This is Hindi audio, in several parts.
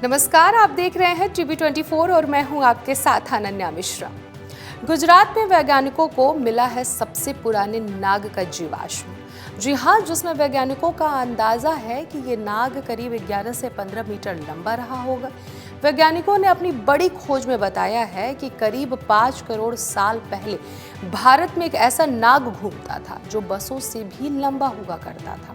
नमस्कार, आप देख रहे हैं TV24 और मैं हूं आपके साथ अनन्या मिश्रा। गुजरात में वैज्ञानिकों को मिला है सबसे पुराने नाग का जीवाश्म। जी हाँ, जिसमें वैज्ञानिकों का अंदाजा है कि ये नाग करीब 11 से 15 मीटर लंबा रहा होगा। वैज्ञानिकों ने अपनी बड़ी खोज में बताया है कि करीब 5 करोड़ साल पहले भारत में एक ऐसा नाग घूमता था जो बसों से भी लंबा हुआ करता था।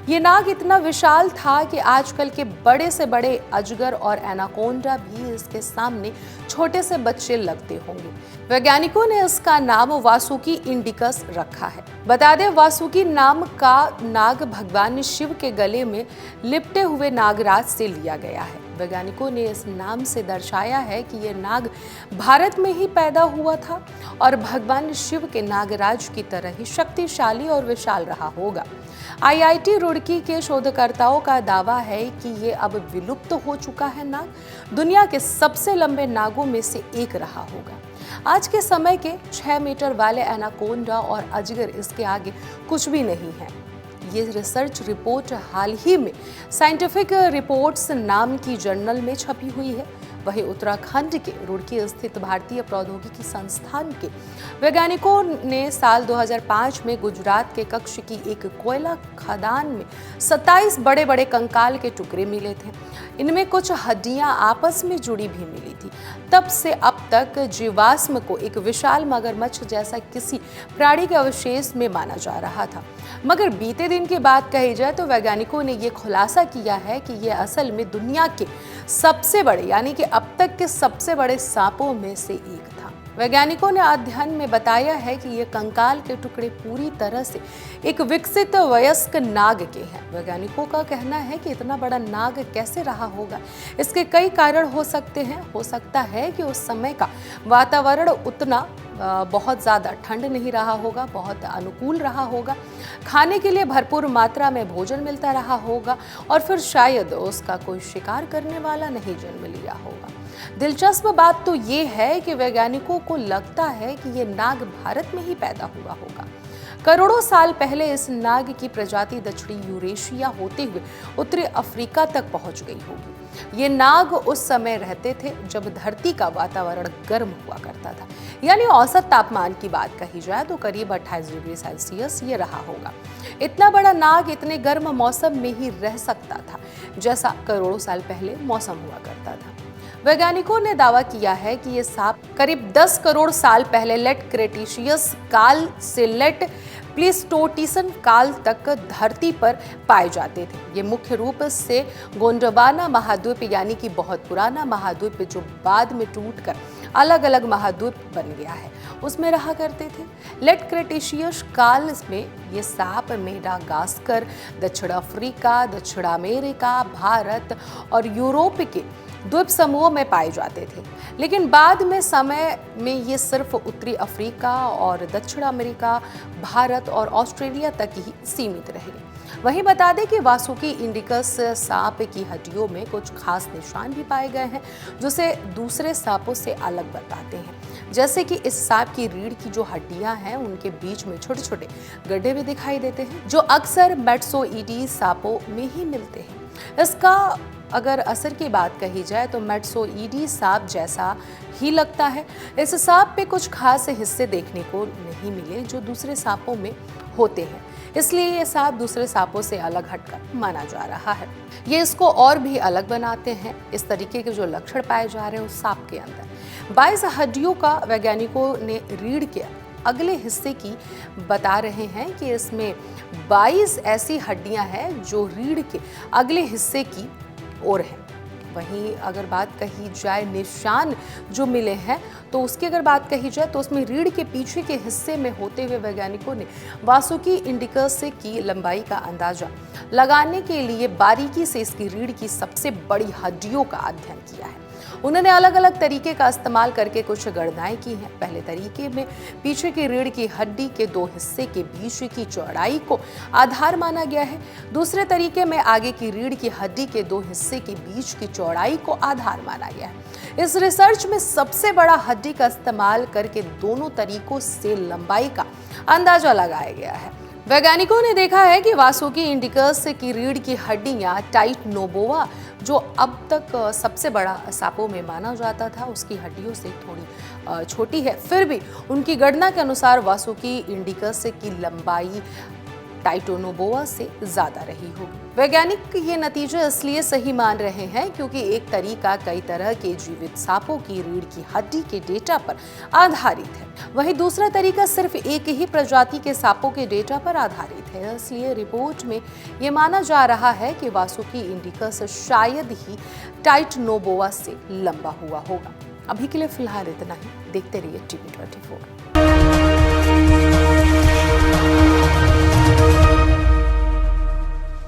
ये नाग इतना विशाल था कि आजकल के बड़े से बड़े अजगर और एनाकोंडा भी इसके सामने छोटे से बच्चे लगते होंगे। वैज्ञानिकों ने इसका नाम वासुकी इंडिकस रखा है। बता दें, वासुकी नाम का नाग भगवान शिव के गले में लिपटे हुए नागराज से लिया गया है। वैज्ञानिकों ने इस नाम से दर्शाया है कि यह नाग भारत में ही पैदा हुआ था और भगवान शिव के नागराज की तरह ही शक्तिशाली और विशाल रहा होगा। IIT रुड़की के शोधकर्ताओं का दावा है कि ये अब विलुप्त हो चुका है नाग दुनिया के सबसे लंबे नागों में से एक रहा होगा। आज के समय के 6 मीटर वाले एनाकोंडा और अजगर इसके आगे कुछ भी नहीं है। ये रिसर्च रिपोर्ट हाल ही में साइंटिफिक रिपोर्ट्स नाम की जर्नल में छपी हुई है। वहीं उत्तराखंड के रुड़की स्थित भारतीय प्रौद्योगिकी संस्थान के वैज्ञानिकों ने साल 2005 में गुजरात के कच्छ की एक कोयला खदान में 27 बड़े बड़े कंकाल के टुकड़े मिले थे। इनमें कुछ हड्डियां आपस में जुड़ी भी मिली थी। तब से अब तक जीवाश्म को एक विशाल मगरमच्छ जैसा किसी प्राणी के अवशेष में माना जा रहा था, मगर बीते दिन की बात कही जाए तो वैज्ञानिकों ने यह खुलासा किया है कि यह असल में दुनिया के सबसे बड़े यानी कि अब तक के सबसे बड़े सांपों में से एक था। वैज्ञानिकों ने अध्ययन में बताया है कि ये कंकाल के टुकड़े पूरी तरह से एक विकसित वयस्क नाग के हैं। वैज्ञानिकों का कहना है कि इतना बड़ा नाग कैसे रहा होगा। इसके कई कारण हो सकते हैं। हो सकता है कि उस समय का वातावरण उतना बहुत ज़्यादा ठंड नहीं रहा होगा, बहुत अनुकूल रहा होगा, खाने के लिए भरपूर मात्रा में भोजन मिलता रहा होगा और फिर शायद उसका कोई शिकार करने वाला नहीं जन्म लिया होगा। दिलचस्प बात तो ये है कि वैज्ञानिकों को लगता है कि ये नाग भारत में ही पैदा हुआ होगा। करोड़ों साल पहले इस नाग की प्रजाति दक्षिणी यूरेशिया होते हुए उत्तरी अफ्रीका तक पहुंच गई होगी। ये नाग उस समय रहते थे जब धरती का वातावरण गर्म हुआ करता था, यानी औसत तापमान की बात कही जाए तो करीब 28 डिग्री सेल्सियस ये रहा होगा। इतना बड़ा नाग इतने गर्म मौसम में ही रह सकता था जैसा करोड़ों साल पहले मौसम हुआ करता था। वैज्ञानिकों ने दावा किया है कि ये सांप करीब 10 करोड़ साल पहले लेट क्रेटेशियस काल से लेट प्लीस्टोसीन काल तक धरती पर पाए जाते थे। ये मुख्य रूप से गोंडवाना महाद्वीप यानी कि बहुत पुराना महाद्वीप जो बाद में टूटकर अलग अलग महाद्वीप बन गया है, उसमें रहा करते थे। लेट क्रेटेशियस काल में ये सांप मेडागास्कर, दक्षिण अफ्रीका, दक्षिण अमेरिका, भारत और यूरोप के द्वीप समूहों में पाए जाते थे, लेकिन बाद में समय में ये सिर्फ उत्तरी अफ्रीका और दक्षिण अमेरिका, भारत और ऑस्ट्रेलिया तक ही सीमित रहे। वहीं बता दें कि वासुकी इंडिकस सांप की हड्डियों में कुछ खास निशान भी पाए गए हैं जो उसे दूसरे सांपों से अलग बताते हैं। जैसे कि इस सांप की रीढ़ की जो हड्डियां हैं उनके बीच में छोटे छोटे गड्ढे भी दिखाई देते हैं जो अक्सर मैट्सोइडी सांपों में ही मिलते हैं। इसका अगर असर की बात कही जाए तो मैट्सोइडी सांप जैसा ही लगता है। इस सांप पे कुछ खास हिस्से देखने को नहीं मिले जो दूसरे सांपों में होते हैं, इसलिए ये सांप दूसरे सांपों से अलग हटकर माना जा रहा है। ये इसको और भी अलग बनाते हैं। इस तरीके के जो लक्षण पाए जा रहे हैं उस सांप के अंदर 22 हड्डियों का वैज्ञानिकों ने रीढ़ के अगले हिस्से की बता रहे हैं कि इसमें 22 ऐसी हड्डियां हैं जो रीढ़ के अगले हिस्से की ओर है। वहीं अगर बात कही जाए निशान जो मिले हैं तो उसकी अगर बात कही जाए तो उसमें रीढ़ के पीछे के हिस्से में होते हुए वैज्ञानिकों ने वासुकी इंडिकस की लंबाई का अंदाजा लगाने के लिए बारीकी से इसकी रीढ़ की सबसे बड़ी हड्डियों का अध्ययन किया है। उन्होंने अलग अलग तरीके का इस्तेमाल करके कुछ गणनाएं की हैं। पहले तरीके में पीछे की रीढ़ की हड्डी के 2 हिस्से के बीच की चौड़ाई को आधार माना गया है। दूसरे तरीके में आगे की रीढ़ की हड्डी के 2 हिस्से के बीच की चौड़ाई को आधार माना गया है। इस रिसर्च में सबसे बड़ा हड्डी का इस्तेमाल करके दोनों तरीकों से लंबाई का अंदाजा लगाया गया है। वैज्ञानिकों ने देखा है कि वासुकी इंडिकस की रीढ़ की हड्डियां टाइट नोबोवा, जो अब तक सबसे बड़ा सांपों में माना जाता था, उसकी हड्डियों से थोड़ी छोटी है। फिर भी उनकी गणना के अनुसार वासुकी इंडिकस की लंबाई टाइटोनोबोआ से ज्यादा रही होगी। वैज्ञानिक ये नतीजे इसलिए सही मान रहे हैं क्योंकि एक तरीका कई तरह के जीवित सांपों की रीढ़ की हड्डी के डेटा पर आधारित है, वहीं दूसरा तरीका सिर्फ एक ही प्रजाति के सांपों के डेटा पर आधारित है। इसलिए रिपोर्ट में ये माना जा रहा है कि वासुकी इंडिकस शायद ही टाइटोनोबोआ से लंबा हुआ होगा। अभी के लिए फिलहाल इतना ही। देखते रहिए TV24।